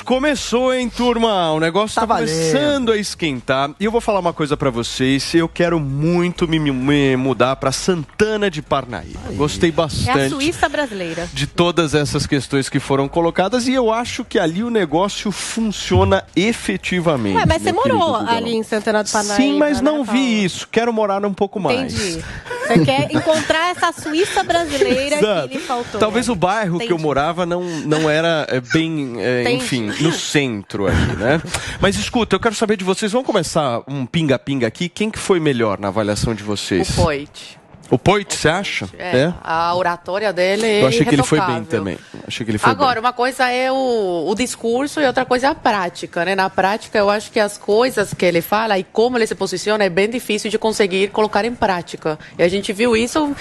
Começou, hein, turma? O negócio tá começando a esquentar. E eu vou falar uma coisa pra vocês. Eu quero muito me mudar pra Santana de Parnaíba. Gostei bastante. É a Suíça brasileira. De todas essas questões que foram colocadas. E eu acho que ali o negócio funciona efetivamente. Ué, mas você morou ali em Santana de Parnaíba? Sim, mas não vi isso. Quero morar um pouco mais. Entendi. Você quer encontrar essa Suíça brasileira que lhe faltou. Talvez o bairro que eu morava não era bem, enfim, no centro ali, né? Mas escuta, eu quero saber de vocês. Vamos começar um pinga-pinga aqui. Quem que foi melhor na avaliação de vocês? O Poit. O Poit, você acha? A oratória dele é Eu achei que ele foi bem também. Agora, uma coisa é o discurso e outra coisa é a prática, né? Na prática, eu acho que as coisas que ele fala e como ele se posiciona é bem difícil de conseguir colocar em prática. E a gente viu isso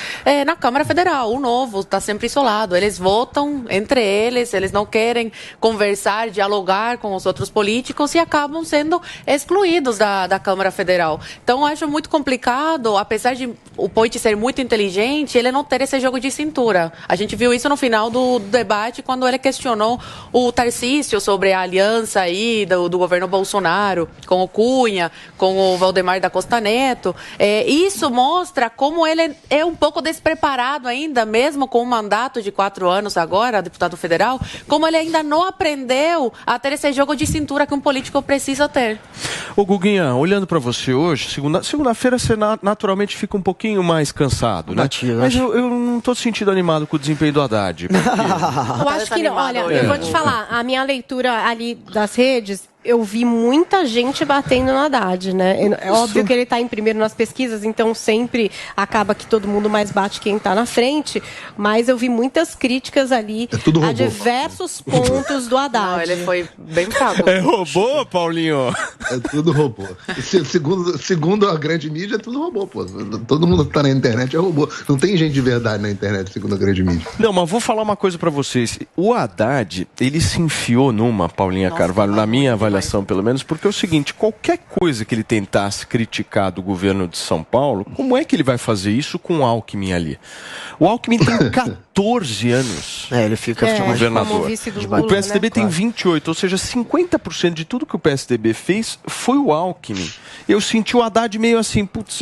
na Câmara Federal. O Novo está sempre isolado. Eles votam entre eles, eles não querem conversar, dialogar com os outros políticos e acabam sendo excluídos da Câmara Federal. Então, eu acho muito complicado, apesar de o Poit ser muito inteligente, ele não ter esse jogo de cintura. A gente viu isso no final do debate, quando ele questionou o Tarcísio sobre a aliança aí do governo Bolsonaro com o Cunha, com o Valdemar da Costa Neto. Isso mostra como ele é um pouco despreparado ainda, mesmo com um mandato de 4 anos agora, deputado federal, como ele ainda não aprendeu a ter esse jogo de cintura que um político precisa ter. Ô Guguinha, olhando para você hoje, segunda-feira você naturalmente fica um pouquinho mais cansado, né? Mas eu não tô sentindo animado com o desempenho do Haddad. Eu acho que, olha, eu vou te falar, a minha leitura ali das redes, eu vi muita gente batendo no Haddad, né? É óbvio que ele está em primeiro nas pesquisas, então sempre acaba que todo mundo mais bate quem está na frente, mas eu vi muitas críticas ali a diversos pontos do Haddad. Não, ele foi bem fraco. É robô, Paulinho? É tudo robô. Segundo a grande mídia, é tudo robô, pô. Todo mundo que tá na internet é robô. Não tem gente de verdade na internet, segundo a grande mídia. Não, mas vou falar uma coisa pra vocês. O Haddad, ele se enfiou numa, Paulinha Carvalho, na minha avaliação pelo menos, porque é o seguinte, qualquer coisa que ele tentasse criticar do governo de São Paulo, como é que ele vai fazer isso com o Alckmin ali? O Alckmin tem 14 anos. Ele fica governador. Lula, o PSDB tem 28, ou seja, 50% de tudo que o PSDB fez foi o Alckmin. Eu senti o Haddad meio assim, putz,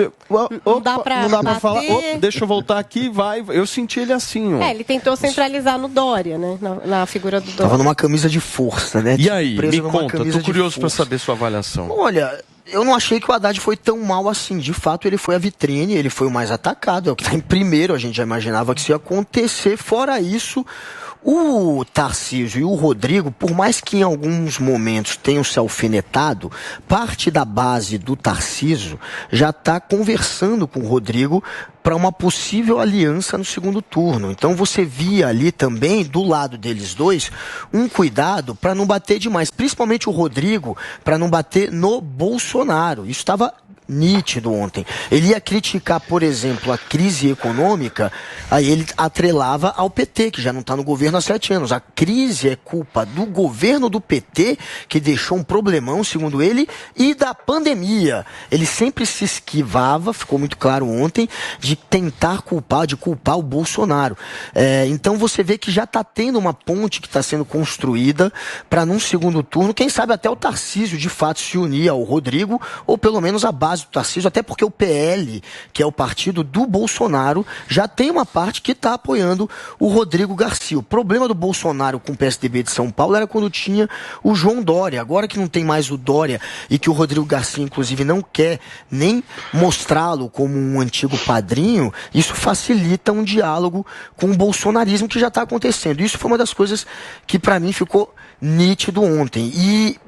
não dá pra falar, deixa eu voltar aqui, vai. Eu senti ele assim, ó. Ele tentou centralizar no Dória, né? Na figura do Dória. Tava numa camisa de força, né? E aí, me conta, eu tô curioso pra saber sua avaliação. Olha, eu não achei que o Haddad foi tão mal assim. De fato, ele foi a vitrine, ele foi o mais atacado. É o que está em primeiro, a gente já imaginava que isso ia acontecer. Fora isso, o Tarcísio e o Rodrigo, por mais que em alguns momentos tenham se alfinetado, parte da base do Tarcísio já está conversando com o Rodrigo para uma possível aliança no segundo turno. Então você via ali também, do lado deles dois, um cuidado para não bater demais, principalmente o Rodrigo, para não bater no Bolsonaro. Isso estava nítido ontem. Ele ia criticar, por exemplo, a crise econômica, aí ele atrelava ao PT, que já não está no governo há 7 anos. A crise é culpa do governo do PT, que deixou um problemão, segundo ele, e da pandemia. Ele sempre se esquivava, ficou muito claro ontem, de tentar culpar o Bolsonaro. Então você vê que já está tendo uma ponte que está sendo construída para num segundo turno, quem sabe até o Tarcísio de fato se unir ao Rodrigo, ou pelo menos a base do Tarcísio, até porque o PL, que é o partido do Bolsonaro, já tem uma parte que está apoiando o Rodrigo Garcia. O problema do Bolsonaro com o PSDB de São Paulo era quando tinha o João Dória. Agora que não tem mais o Dória e que o Rodrigo Garcia, inclusive, não quer nem mostrá-lo como um antigo padrinho, isso facilita um diálogo com o bolsonarismo que já está acontecendo. Isso foi uma das coisas que, para mim, ficou nítido ontem. E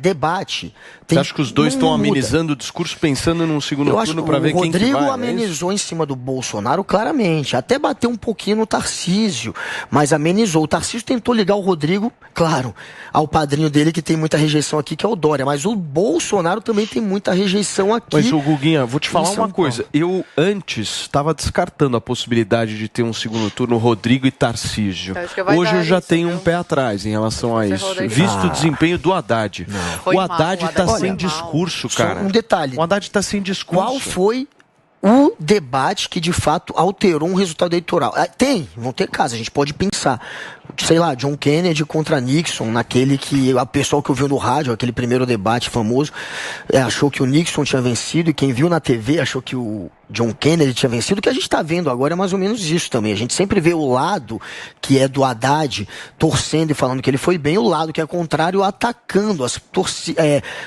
debate. Você acha que os dois estão amenizando o discurso pensando num segundo turno para ver quem que vai? O Rodrigo amenizou em cima do Bolsonaro claramente, até bateu um pouquinho no Tarcísio, mas amenizou. O Tarcísio tentou ligar o Rodrigo, claro, ao padrinho dele que tem muita rejeição aqui, que é o Dória, mas o Bolsonaro também tem muita rejeição aqui. Mas, ô Guguinha, vou te falar uma coisa. Eu antes estava descartando a possibilidade de ter um segundo turno Rodrigo e Tarcísio. Hoje eu já tenho um pé atrás em relação a isso, visto o desempenho do Haddad. O Haddad está sem discurso, cara. Um detalhe. O Haddad está sem discurso. Qual foi o debate que de fato alterou um resultado eleitoral? Vão ter casos, a gente pode pensar. sei lá, John Kennedy contra Nixon, naquele que a pessoa que ouviu no rádio, aquele primeiro debate famoso, achou que o Nixon tinha vencido, e quem viu na TV achou que o John Kennedy tinha vencido. O que a gente está vendo agora é mais ou menos isso também. A gente sempre vê o lado que é do Haddad torcendo e falando que ele foi bem, o lado que é contrário atacando.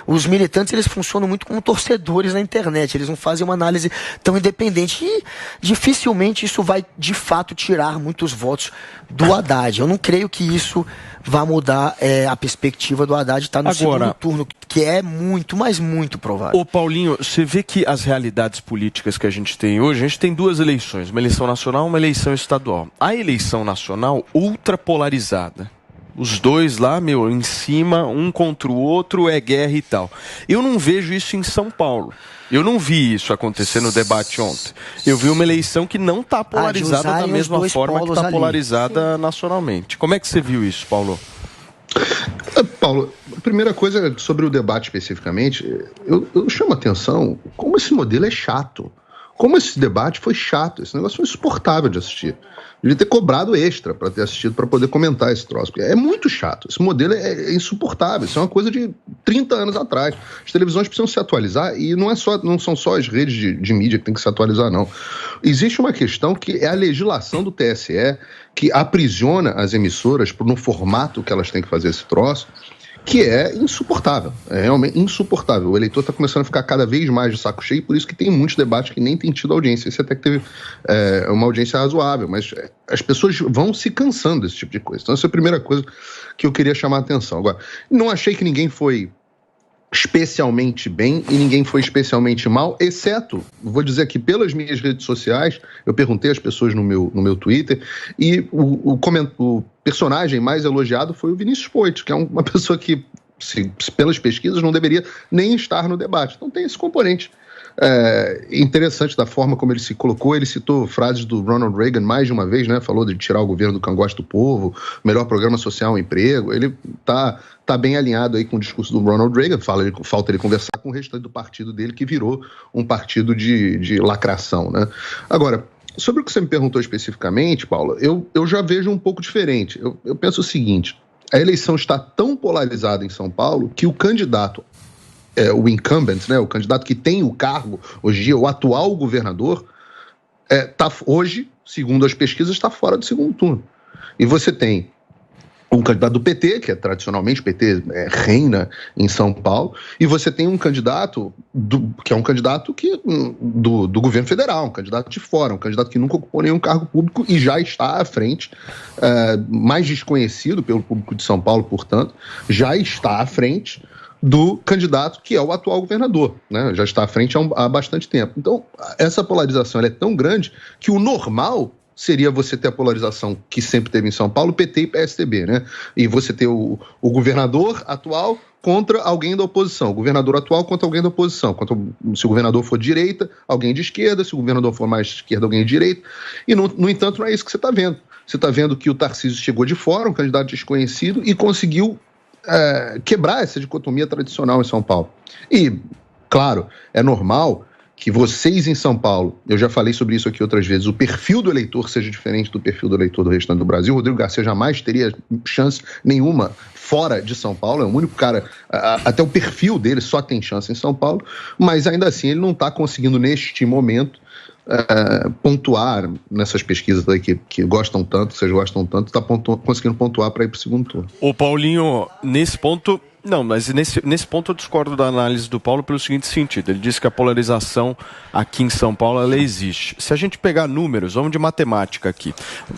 Os militantes, eles funcionam muito como torcedores na internet, eles não fazem uma análise tão independente, e dificilmente isso vai de fato tirar muitos votos do Haddad. Eu não creio que isso vá mudar a perspectiva do Haddad estar no segundo turno, que é muito, mas muito provável. Ô Paulinho, você vê que as realidades políticas que a gente tem hoje, a gente tem duas eleições, uma eleição nacional e uma eleição estadual. A eleição nacional ultra polarizada. Os dois lá, em cima, um contra o outro, é guerra e tal. Eu não vejo isso em São Paulo. Eu não vi isso acontecer no debate ontem. Eu vi uma eleição que não está polarizada da mesma forma que está polarizada nacionalmente. Como é que você viu isso, Paulo? Paulo, a primeira coisa sobre o debate especificamente, eu chamo a atenção como esse modelo é chato. Como esse debate foi chato, esse negócio foi insuportável de assistir. Devia ter cobrado extra para ter assistido, para poder comentar esse troço. Porque é muito chato. Esse modelo é insuportável. Isso é uma coisa de 30 anos atrás. As televisões precisam se atualizar, e não são só as redes de mídia que tem que se atualizar, não. Existe uma questão que é a legislação do TSE, que aprisiona as emissoras no formato que elas têm que fazer esse troço, que é insuportável, é realmente insuportável. O eleitor está começando a ficar cada vez mais de saco cheio, por isso que tem muitos debates que nem tem tido audiência. Esse até que teve uma audiência razoável, mas as pessoas vão se cansando desse tipo de coisa. Então essa é a primeira coisa que eu queria chamar a atenção. Agora, não achei que ninguém foi especialmente bem e ninguém foi especialmente mal, exceto, vou dizer aqui, pelas minhas redes sociais. Eu perguntei às pessoas no meu Twitter, e o personagem mais elogiado foi o Vinícius Poit, que é uma pessoa que, pelas pesquisas, não deveria nem estar no debate. Então tem esse componente interessante da forma como ele se colocou. Ele citou frases do Ronald Reagan mais de uma vez, né? Falou de tirar o governo do cangote do povo, melhor programa social, emprego. Ele tá bem alinhado aí com o discurso do Ronald Reagan. Falta ele conversar com o restante do partido dele, que virou um partido de lacração, né? Agora, sobre o que você me perguntou especificamente, Paulo, eu já vejo um pouco diferente. Eu penso o seguinte: a eleição está tão polarizada em São Paulo que o candidato, o incumbent, né, o candidato que tem o cargo hoje em dia, o atual governador, hoje, segundo as pesquisas, está fora do segundo turno. E você tem um candidato do PT, que tradicionalmente o PT reina em São Paulo, e você tem um candidato que é um candidato do governo federal, um candidato de fora, um candidato que nunca ocupou nenhum cargo público e já está à frente, mais desconhecido pelo público de São Paulo, portanto, já está à frente do candidato que é o atual governador, né? Já está à frente há bastante tempo. Então, essa polarização ela é tão grande que o normal seria você ter a polarização que sempre teve em São Paulo, PT e PSDB, né? E você ter o governador atual contra alguém da oposição, o governador atual contra alguém da oposição. Se o governador for de direita, alguém de esquerda; se o governador for mais de esquerda, alguém de direita. E, no entanto, não é isso que você está vendo. Você está vendo que o Tarcísio chegou de fora, um candidato desconhecido, e conseguiu quebrar essa dicotomia tradicional em São Paulo. E, claro, é normal que vocês em São Paulo, eu já falei sobre isso aqui outras vezes, o perfil do eleitor seja diferente do perfil do eleitor do restante do Brasil. O Rodrigo Garcia jamais teria chance nenhuma fora de São Paulo, é o único cara, até o perfil dele só tem chance em São Paulo, mas ainda assim ele não está conseguindo neste momento pontuar nessas pesquisas aí que gostam tanto, vocês gostam tanto, está conseguindo pontuar para ir para o segundo turno. Ô Paulinho, nesse ponto... Não, mas nesse ponto eu discordo da análise do Paulo pelo seguinte sentido. Ele disse que a polarização aqui em São Paulo, ela existe. Se a gente pegar números, vamos de matemática aqui.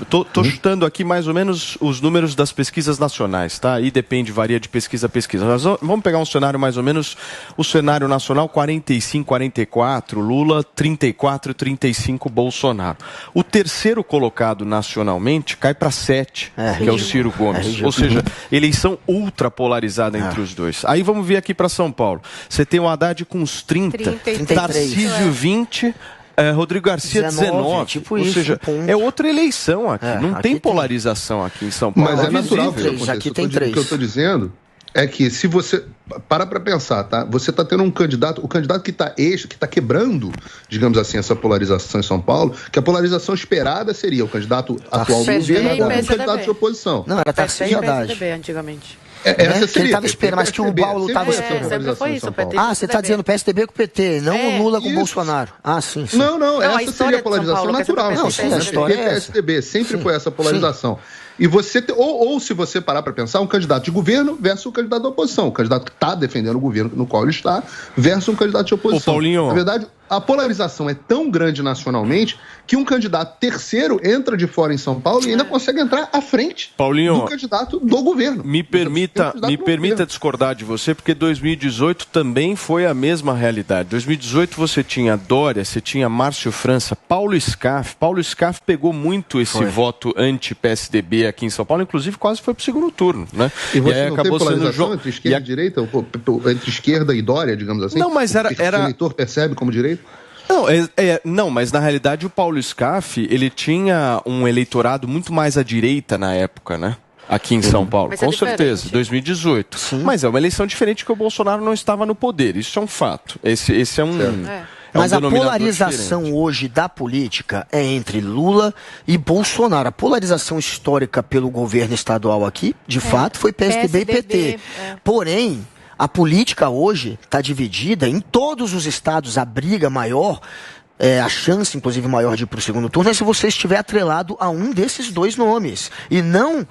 Tô chutando aqui mais ou menos os números das pesquisas nacionais, tá? Aí depende, varia de pesquisa a pesquisa. Mas vamos pegar um cenário mais ou menos, o cenário nacional 45, 44, Lula, 34, 35, Bolsonaro. O terceiro colocado nacionalmente cai para 7, que é o Ciro Gomes. Ou seja, eleição ultra polarizada entre os dois. Aí vamos ver aqui para São Paulo. Você tem o Haddad com uns 30, Tarcísio 20, Rodrigo Garcia 19. Tipo ou isso, seja, é outra eleição aqui. Não aqui tem polarização aqui em São Paulo. Mas é natural que aqui tem 3. O que eu estou dizendo é que se você para pensar, tá? Você está tendo um candidato, o candidato que está quebrando, digamos assim, essa polarização em São Paulo, que a polarização esperada seria o candidato atual do governo ou um candidato de oposição. Não, era Tarcísio e Haddad. PSDB antigamente. Essa seria. Ele estava esperando, mas que o Paulo estava esperando. Sempre foi isso, PT. Ah, você está dizendo PSDB com o PT, não o Lula com o Bolsonaro. Ah, sim. Não, essa seria a polarização natural. Não, sim, a história é PSDB, sempre foi essa polarização. E você, ou se você parar para pensar, um candidato de governo versus um candidato da oposição. O candidato que está defendendo o governo no qual ele está versus um candidato de oposição. Ô, Paulinho. Na verdade, a polarização é tão grande nacionalmente que um candidato terceiro entra de fora em São Paulo e ainda consegue entrar à frente do candidato do governo. Me permita discordar de você, porque 2018 também foi a mesma realidade. 2018 você tinha Dória, você tinha Márcio França, Paulo Scaff. Paulo Scaff pegou muito esse voto anti-PSDB aqui em São Paulo, inclusive quase foi para o segundo turno, né? E você aí não acabou teve polarização entre esquerda e direita? Entre esquerda e Dória, digamos assim? Não, mas era... O eleitor percebe como direita? Não, mas na realidade o Paulo Scaff, ele tinha um eleitorado muito mais à direita na época, né? Aqui em São Paulo, com certeza, 2018. Sim. Mas é uma eleição diferente, que o Bolsonaro não estava no poder, isso é um fato. Esse é um... Mas a polarização hoje da política é entre Lula e Bolsonaro. A polarização histórica pelo governo estadual aqui, de fato, foi PSDB e PT. Porém, a política hoje está dividida em todos os estados. A briga maior, a chance, inclusive, maior de ir para o segundo turno é se você estiver atrelado a um desses dois nomes. E não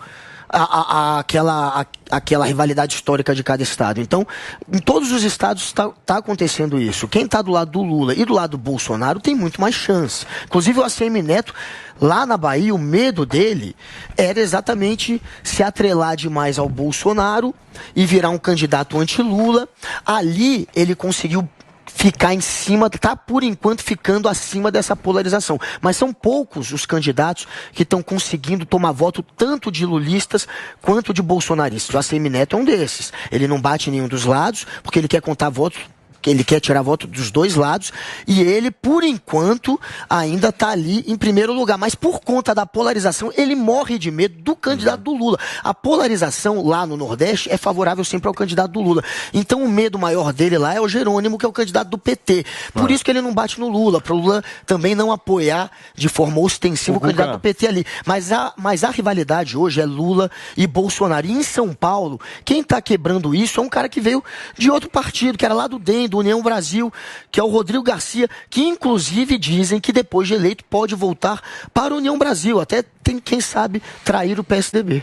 aquela rivalidade histórica de cada estado. Então, em todos os estados está acontecendo isso. Quem está do lado do Lula e do lado do Bolsonaro tem muito mais chance. Inclusive o ACM Neto, lá na Bahia, o medo dele era exatamente se atrelar demais ao Bolsonaro e virar um candidato anti-Lula. Ali ele conseguiu ficar em cima, está por enquanto ficando acima dessa polarização. Mas são poucos os candidatos que estão conseguindo tomar voto tanto de lulistas quanto de bolsonaristas. O ACM Neto é um desses. Ele não bate em nenhum dos lados, porque ele quer contar votos, que ele quer tirar voto dos dois lados, e ele, por enquanto, ainda está ali em primeiro lugar. Mas por conta da polarização, ele morre de medo do candidato do Lula. A polarização lá no Nordeste é favorável sempre ao candidato do Lula. Então o medo maior dele lá é o Jerônimo, que é o candidato do PT. Por isso que ele não bate no Lula, para o Lula também não apoiar de forma ostensiva o candidato do PT ali. Mas a rivalidade hoje é Lula e Bolsonaro. E em São Paulo, quem está quebrando isso é um cara que veio de outro partido, que era lá do DEM, do União Brasil, que é o Rodrigo Garcia, que inclusive dizem que depois de eleito pode voltar para a União Brasil, até tem, quem sabe, trair o PSDB.